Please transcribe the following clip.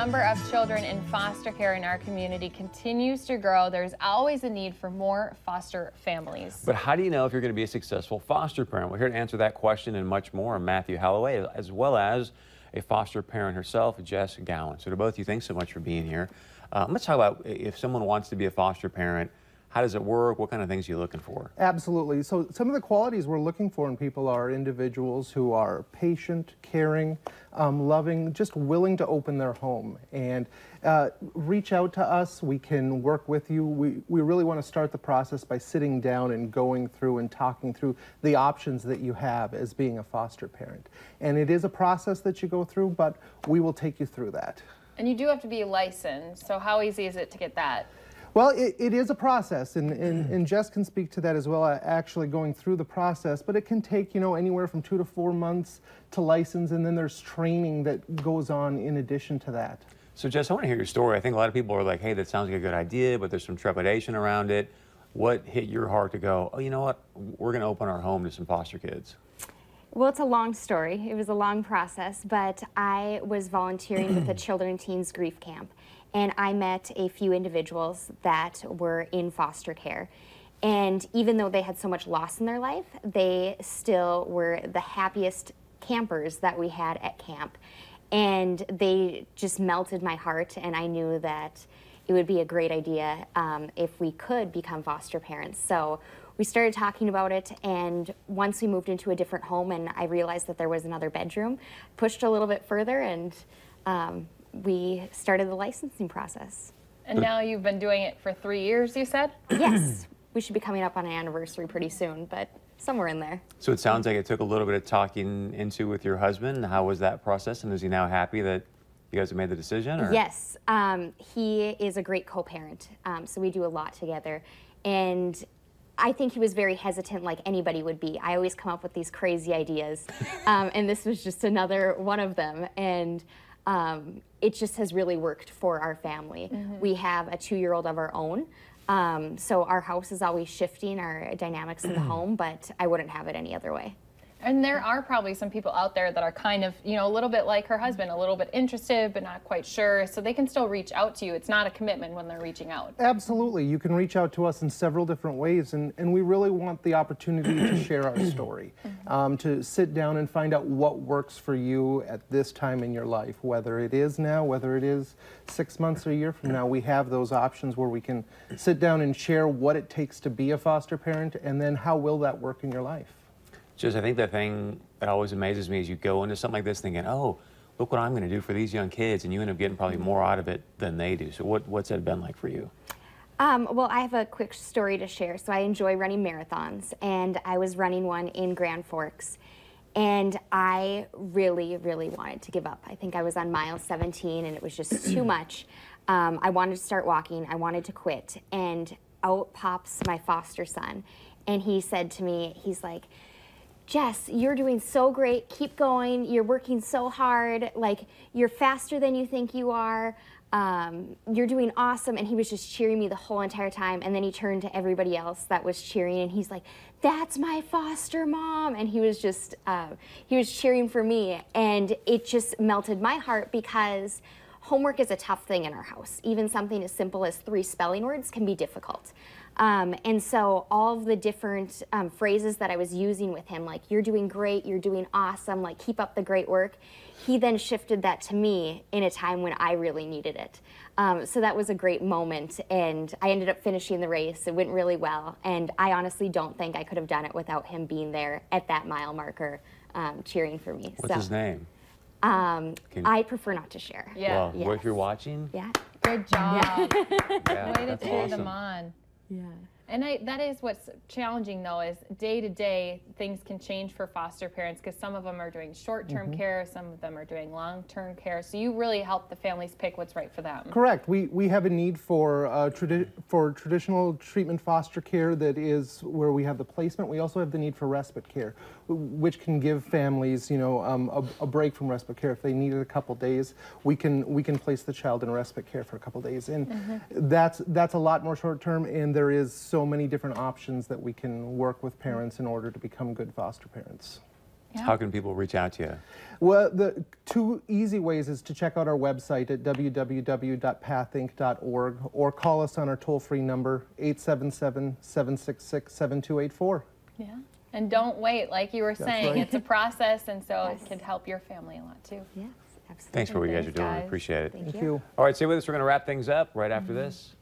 number of children in foster care in our community continues to grow, there's always a need for more foster families. But how do you know if you're going to be a successful foster parent? We're here to answer that question and much more. I'm Matthew Holloway, as well as a foster parent herself, Jess Gowan. So to both of you, thanks so much for being here. Let's talk about if someone wants to be a foster parent. How does it work? What kind of things are you looking for? Absolutely. So some of the qualities we're looking for in people are individuals who are patient, caring, loving, just willing to open their home. And reach out to us. We can work with you. We really want to start the process by sitting down and going through and talking through the options that you have as being a foster parent. And it is a process that you go through, but we will take you through that. And you do have to be licensed. So how easy is it to get that? Well, it is a process, and Jess can speak to that as well, actually going through the process, but it can take, you know, anywhere from 2 to 4 months to license, and then there's training that goes on in addition to that. So Jess, I want to hear your story. I think a lot of people are like, hey, that sounds like a good idea, but there's some trepidation around it. What hit your heart to go, oh, you know what, we're going to open our home to some foster kids? Well, it's a long story. It was a long process, but I was volunteering with the Children and Teens Grief Camp, and I met a few individuals that were in foster care. And even though they had so much loss in their life, they still were the happiest campers that we had at camp. And they just melted my heart, and I knew that it would be a great idea if we could become foster parents. So we started talking about it, and once we moved into a different home and I realized that there was another bedroom, pushed a little bit further, and we started the licensing process. And now you've been doing it for 3 years, you said? Yes. We should be coming up on an anniversary pretty soon, but somewhere in there. So it sounds like it took a little bit of talking into with your husband. How was that process, and is he now happy that you guys have made the decision? Or? Yes. He is a great co-parent, so we do a lot together. And I think he was very hesitant, like anybody would be. I always come up with these crazy ideas, and this was just another one of them. And it just has really worked for our family. Mm-hmm. We have a 2-year-old of our own, so our house is always shifting, our dynamics in the home, but I wouldn't have it any other way. And there are probably some people out there that are kind of, you know, a little bit like her husband, a little bit interested but not quite sure, so they can still reach out to you. It's not a commitment when they're reaching out. Absolutely. You can reach out to us in several different ways, and we really want the opportunity to share our story, to sit down and find out what works for you at this time in your life, whether it is now, whether it is 6 months or a year from now. We have those options where we can sit down and share what it takes to be a foster parent, and then how will that work in your life. Just, I think the thing that always amazes me is you go into something like this thinking, oh, look what I'm going to do for these young kids, and you end up getting probably more out of it than they do. So what's that been like for you? Well, I have a quick story to share. So I enjoy running marathons, and I was running one in Grand Forks, and I really, really wanted to give up. I think I was on mile 17, and it was just too much. I wanted to start walking. I wanted to quit, and out pops my foster son, and he said to me, he's like, Jess, you're doing so great. Keep going. You're working so hard. Like, you're faster than you think you are. You're doing awesome. And he was just cheering me the whole entire time. And then he turned to everybody else that was cheering, and he's like, that's my foster mom. And he was just, he was cheering for me. And it just melted my heart, because homework is a tough thing in our house. Even something as simple as 3 spelling words can be difficult. And so all of the different phrases that I was using with him, like, you're doing great, you're doing awesome, like, keep up the great work, he then shifted that to me in a time when I really needed it. So that was a great moment, and I ended up finishing the race. It went really well, and I honestly don't think I could have done it without him being there at that mile marker cheering for me. What's his name? I prefer not to share. Yeah. Well, Yes. if you're watching. Yeah. Good job. Yeah, Way to that's cheer awesome. them on. Yeah. And that is what's challenging, though, is day to day things can change for foster parents, because some of them are doing short-term care, some of them are doing long-term care. So you really help the families pick what's right for them. Correct. We have a need for traditional treatment foster care that is where we have the placement. We also have the need for respite care, which can give families, you know, a break from respite care. If they need it a couple days, we can place the child in respite care for a couple days, and that's a lot more short-term. And there is so many different options that we can work with parents in order to become good foster parents. Yeah. How can people reach out to you? Well, the two easy ways is to check out our website at www.pathinc.org or call us on our toll-free number, 877-766-7284. Yeah. And don't wait, like you were saying. right. It's a process, and so Yes. it could help your family a lot too. Yes, absolutely. Thanks for what you guys are Thanks, doing. We guys. appreciate it. Thank you. All right, stay with us. We're going to wrap things up right after this.